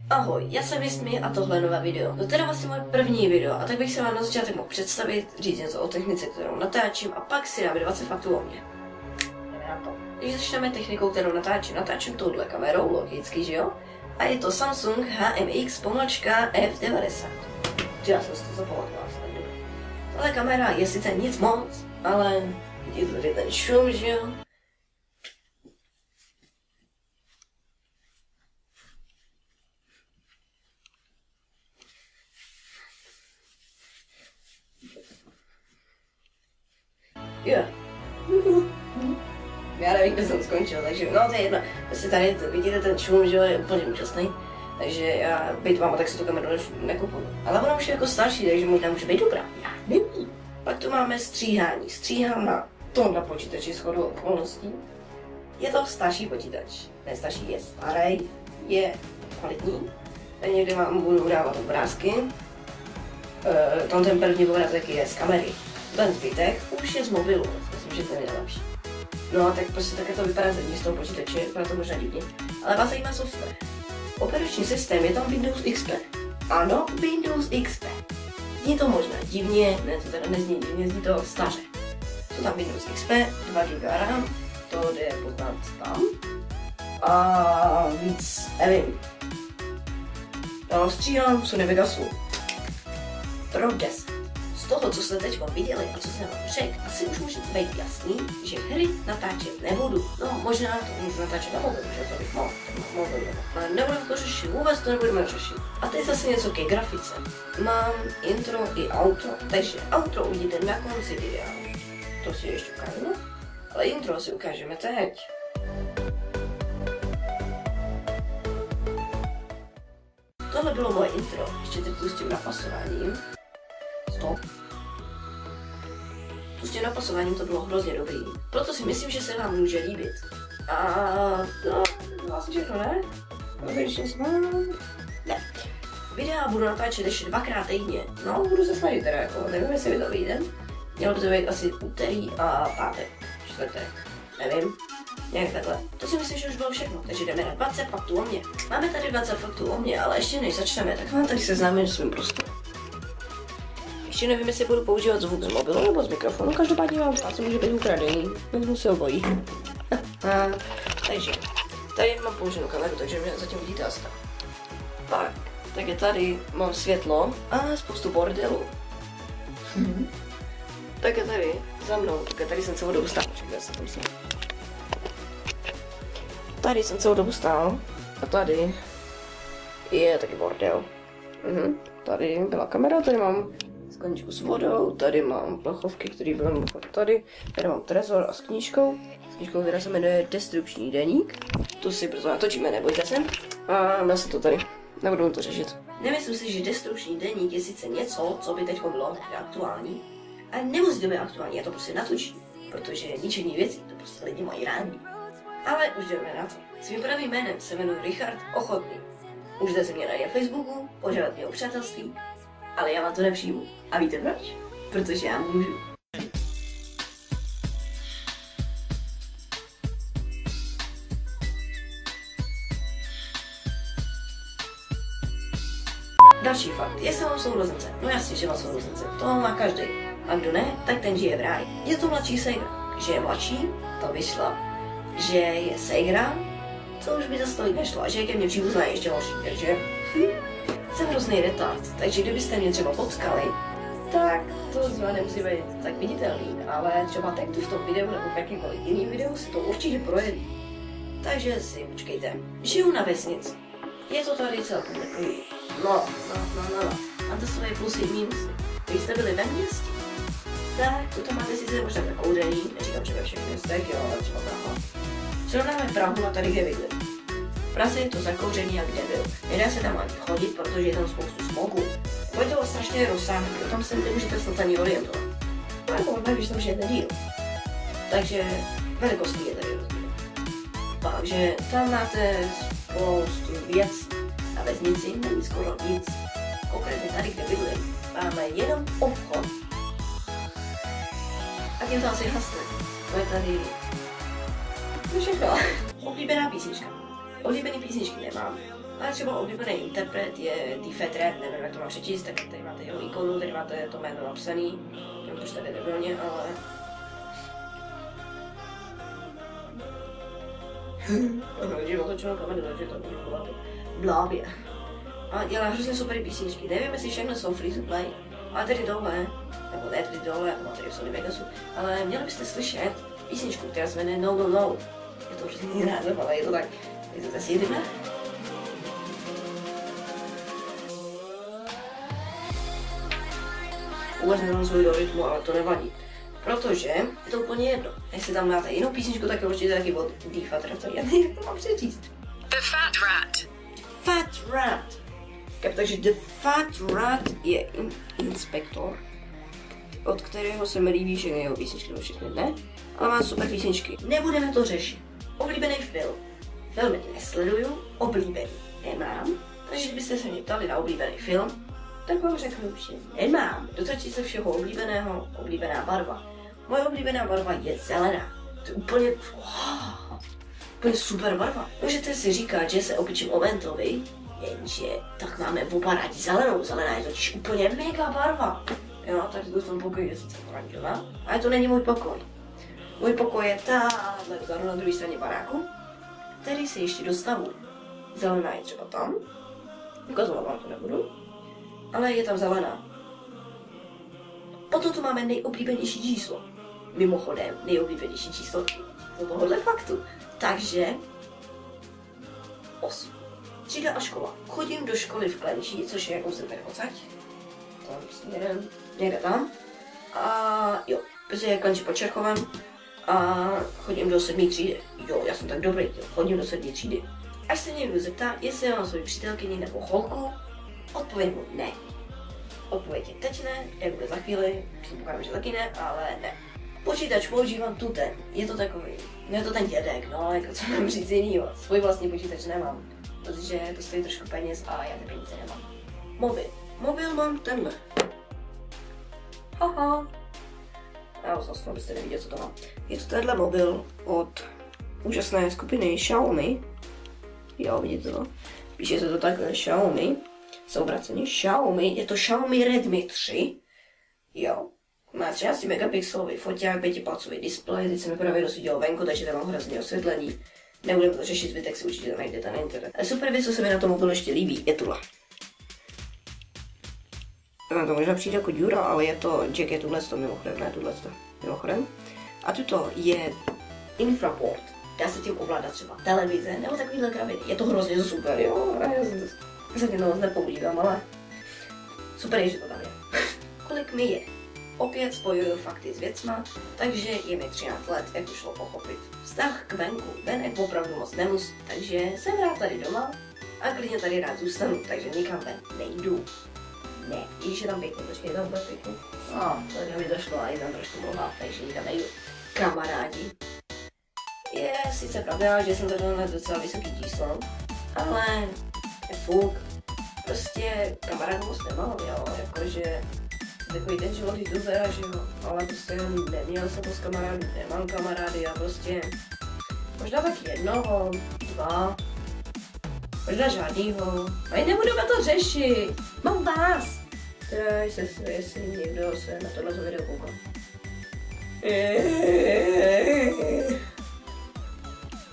Ahoj, já jsem Jismi a tohle je nové video. To teda vlastně moje první video a tak bych se vám na začátek mohl představit, říct něco o technice, kterou natáčím a pak si dám 20 faktů o mě. Jdeme na to. Když začneme technikou, kterou natáčím touhle kamerou, logicky, že jo? A je to Samsung HMX-F90. Já jsem si to zapamatovala, dobrý. Tahle kamera je sice nic moc, ale vidíte tady ten šum, že jo? Jo. Já nevím, kde jsem skončil, takže no to je jedno. Prostě tady vidíte ten šum, že je úplně úžasný. Takže já být vám, tak si tu kameru nekupuju. Ale ona už je jako starší, takže možná může být dobrá. Já nevím. Pak tu máme stříhání. Stříhám na tomhle počítači shodou okolností. Je to starší počítač. Ne starší, je starý, je kvalitní. Tady někde vám budu dávat obrázky. Tam ten první obrázek je z kamery. Ten zbytek už je z mobilu, myslím, že to je nejlepší. No a tak prostě také to vypadá zevnitř z toho počítače, vypadá to možná divně. Ale vás zajímá software. Operační systém je tam Windows XP. Ano, Windows XP. Zní to možná divně, ne, to teda nezní divně, zní to staře. Jsou tam Windows XP, 2 GB RAM, to jde poznat tam. A víc, nevím. Já stříhám Sony Vegasu Pro 10. Z toho, co jste teď viděli a co jsem vám řekl, asi už může být jasný, že hry natáčet nebudu. No, možná to můžu natáčet na mobilu, že to bych mohl, ale nebudeme to řešit, vůbec to nebudeme řešit. A teď zase něco ke grafice. Mám intro i outro, takže outro uvidíte na konci videa. To si ještě ukážeme, ale intro si ukážeme teď. Tohle bylo moje intro, ještě teď pustím napasováním. Stop. S tím napasováním to bylo hrozně dobrý. Proto si myslím, že se vám může líbit. A no, to vlastně všechno, ne? Ne. Videa budu natáčet ještě 2x týdně. No, budu se snažit teda, jako, nevím, jestli mi to vyjde. Mělo by to být asi úterý a pátek, čtvrtek, nevím. Nějak takhle. To si myslím, že už bylo všechno, takže jdeme na 20 faktů o mě. Máme tady 20 faktů o mě, ale ještě než začneme, tak vám tady seznámím s svým prostorem. Ještě nevím, jestli budu používat zvuk z mobilu nebo z mikrofonu, každopádně vám asi může být ukradený, nebudu se obojí. Takže, tady mám použenou kameru, takže mě zatím vidíte asi tak. Takže tady mám světlo a spoustu bordelu. Takže tady za mnou, tady jsem celou dobu stál, Tady jsem celou dobu stál a tady je taky bordel. Tady byla kamera, tady mám skleničku s vodou, tady mám plechovky, které budeme tady mám trezor a s knížkou, která se jmenuje Destrukční deník. Tu si brzo natočíme, nebojte se. A já se to tady, nebudu to řešit. Nemyslím si, že Destrukční deník je sice něco, co by teď bylo aktuální, ale nemusí to být aktuální, já to prostě natočím, protože ničení věcí, to prostě lidi mají rádi. Ale už jdeme na to. Svým pravým jménem se jmenuji Richard Ochotný. Můžete se mě najít na Facebooku, požádat mě o přátelství, ale já vám to nepřijmu. A víte proč? Protože já můžu. Další fakt. Jestli mám sourozence? No jasně, že mám sourozence. To má každý. A kdo ne, tak ten žije v ráji. Je to mladší ségra. Že je mladší, to vyšlo. Že je ségra, to už by zase tolik nešlo. A že je ke mně příbuzná ještě horší, takže jsem hrozný retard, takže kdybyste mě třeba potkali, tak to zrovna nemusí být tak viditelný, ale třeba teď tu v tom videu nebo v jakýmkoliv jiným videu se to určitě projeví. Takže si počkejte, žiju na vesnici. Je to tady celkem takový, no. A to svoje plusy i minusy. Když jste byli ve městě, tak to máte sice možná zakouření, neříkám, že ve všech městech, jo, ale třeba Praha. Srovnáme Prahu a tady, kde bydlím. V Praze je to zakouření, jak debil. Nedá se tam ani chodit, protože je tam spoustu smogu. Je to strašně rozsáhlé, tam se nemůžete snad ani orientovat. No jako možná, když tam žijete díl. Takže velikostní je tady rozdíl. Takže tam máte spoustu věcí. Na vesnici není skoro nic. Konkrétně tady, kde bydlím, máme jenom obchod. A tím to asi hasne. To je tady... To je všechno. Oblíbená písnička. Oblíbený písničky nemám. Ale třeba oblíbený interpret je Defetre, nevím, jak to mám přečíst, tak tady máte jeho ikonu, tady máte to jméno napsaný, nevím, proč tady debilně, ale... Když otočil kameru, takže to budu chovat blávě. A dělá hrozně super písničky, nevím, jestli všechno jsou free to play, ale tady dole, nebo ne tady dole, jako tady v Sony Vegasu, ale měli byste slyšet písničku, která se jmenuje No No No. Je to hrozný název, ale je to tak, je to zase jedná. Vůbec nemám svůj do rytmu, ale to nevadí. Protože je to úplně jedno. Jestli tam máte jinou písničku, tak určitě taky od Defatra, to já nevím, jak to mám přečíst. The Fat Rat. Fat Rat. Takže The Fat Rat je inspektor, od kterého se mi líbí všechny jeho písničky, no všechny ne, ale má super písničky. Nebudeme to řešit. Oblíbený film. Filmy nesleduju, oblíbený nemám, takže kdybyste se mě ptali na oblíbený film, tak vám řeknu, že nemám. Dotačí se všeho oblíbeného, oblíbená barva. Moje oblíbená barva je zelená. To je úplně super barva. Můžete si říkat, že se opičím o mentovi, jenže tak máme oba rádi zelenou. Zelená je totiž úplně mega barva. Jo, tak to v tom pokoji je sice oranžová, ale to není můj pokoj. Můj pokoj je táhle vzadu na druhé straně baráku, který se ještě dostavu. Zelená je třeba tam. Ukazovat vám to nebudu. Ale je tam zelená. Potom tu máme nejoblíbenější číslo. Mimochodem, nejoblíbenější číslo z tohohle faktu. Takže 8. Třída a škola. Chodím do školy v Klenčí, což je kousek tady odsaď. Tam směrem, někde tam. A jo, protože je Klenčí pod Čerchovem. A chodím do 7. třídy. Jo, já jsem tak dobrý, jo, chodím do 7. třídy. Až se někdo zeptá, jestli mám svoji přítelkyni nebo holku, odpověď mu ne. Odpověď je teď ne, jak bude za chvíli, předpokládám, že taky ne, ale ne. Počítač používám ten, je to takový, je to ten dědek, no, jako co mám říct jinýho. Svůj vlastní počítač nemám, protože to stojí trošku peněz a já ty peníze nemám. Mobil mám tenhle. Haha. Já zase, abyste neviděli, co to mám. Je to tenhle mobil od úžasné skupiny Xiaomi. Jo, vidíte to? Píše se to takhle Xiaomi. Se obraceně Xiaomi, je to Xiaomi Redmi 3. Jo. Má 13 megapixelový foťák, 5-palcový displej, teď se mi právě rozsvítilo venku, takže tam mám hrozně osvětlení. Nebudeme to řešit, zbytek si určitě najdete na internet. A super věc, co se mi na tom mobilu ještě líbí, je tuhle. To možná přijde jako díra, ale je to jack, je tuhle mimochodem, ne tuhle mimochodem. A tuto je infraport. Dá se tím ovládat třeba televize nebo takovýhle kraviny. Je to hrozně super, jo. Já se tím moc nepoužívám, ale super je, že to tam je. Kolik mi je? Opět spojuju fakty s věcma, takže je mi 13 let, jak to šlo pochopit. Vztah k venku, venek opravdu moc nemusí, takže jsem rád tady doma a klidně tady rád zůstanu, takže nikam ven nejdu. Ne, i když je tam pěkný, počkej, tam bude pěkný. Tady mi došlo a je tam trošku mluvá, takže nikam nejdu. Kamarádi. Je sice pravda, že jsem tady na docela vysoký číslo, ale je fuk. Prostě kamarádů moc nemám, jo, jakože takový ten život youtubera, že jo, ale prostě neměl jsem moc kamarádů, nemám kamarády a prostě možná tak jednoho, 2, možná žádnýho, a nebudeme to řešit, mám vás. Teda jestli někdo se na tohle video kouká.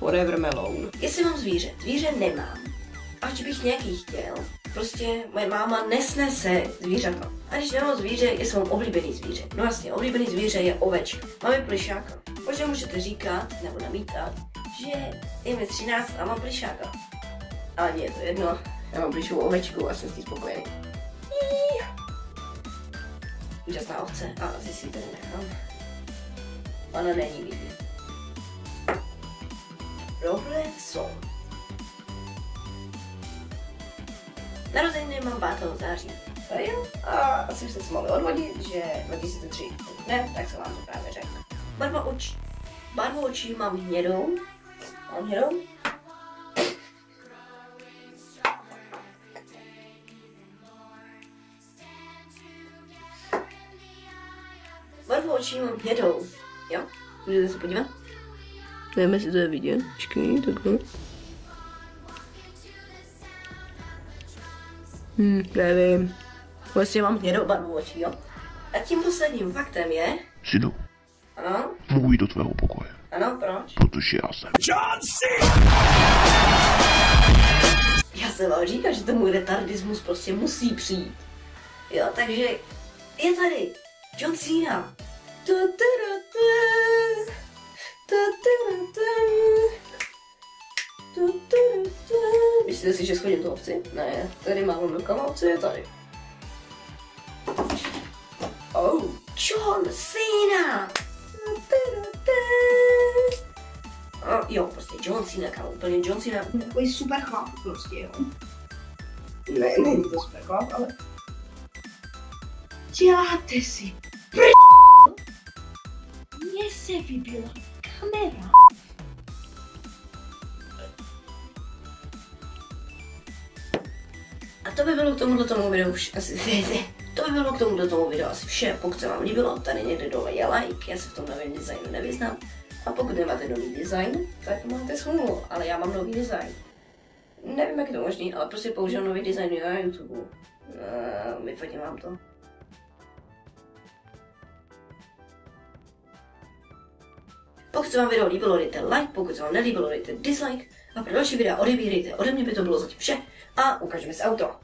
Whatever melon. Jestli mám zvíře, zvíře nemám. Až bych nějaký chtěl, prostě moje máma nesnese zvířata. A když nemám zvíře, jestli mám oblíbený zvíře. No jasně, oblíbený zvíře je ovečka. Máme plišáka. Možná můžete říkat, nebo namítat, že je mi 13 a mám plišáka. Ale mě je to jedno, já mám plišovou ovečku a jsem s tím spokojený. Úžasná ovce, a asi si tady nechám. Ona není vidět. Problém jsou. Narozeniny mám 5. září. Tady jo? A asi jste se mohli odvodit, že 2003. Ne, tak se vám to právě řekne. Barvu očí mám hnědou. Barvu očí mám hnědou. Jo? Můžete se podívat? Nevím, jestli to je vidět. Počkej, takhle. Nevím. Vlastně mám hnědobarvu očí, jo. A tím posledním faktem je... Synu, Ano? mohu jít do tvého pokoje, Ano, proč? protože já jsem. John Cena! Já jsem vám říkal, že ten můj retardismus prostě musí přijít. Jo, takže je tady John Cena. Myslíte si, že schodím tu ovci? Ne, tady mám rukama, ovce je tady. Oh, John Cena! Jo, prostě John Cena, kámo, úplně John Cena. Takový super chlap prostě, jo. Ne, není to super chlap, ale... Děláte si mně se vybila kamera. A to by bylo k tomuto videu asi vše. Pokud se vám líbilo, tady někde dole je like, já se v tom novém designu nevyznám. A pokud nemáte nový design, tak máte smůlu, ale já mám nový design. Nevím, jak je to možný, ale prostě používám nový design na YouTube. Vyfotím vám to. Pokud se vám video líbilo, dejte like, pokud se vám nelíbilo, dejte dislike. A pro další videa odebírejte, ode mě by to bylo zatím vše. A ukážeme si auto.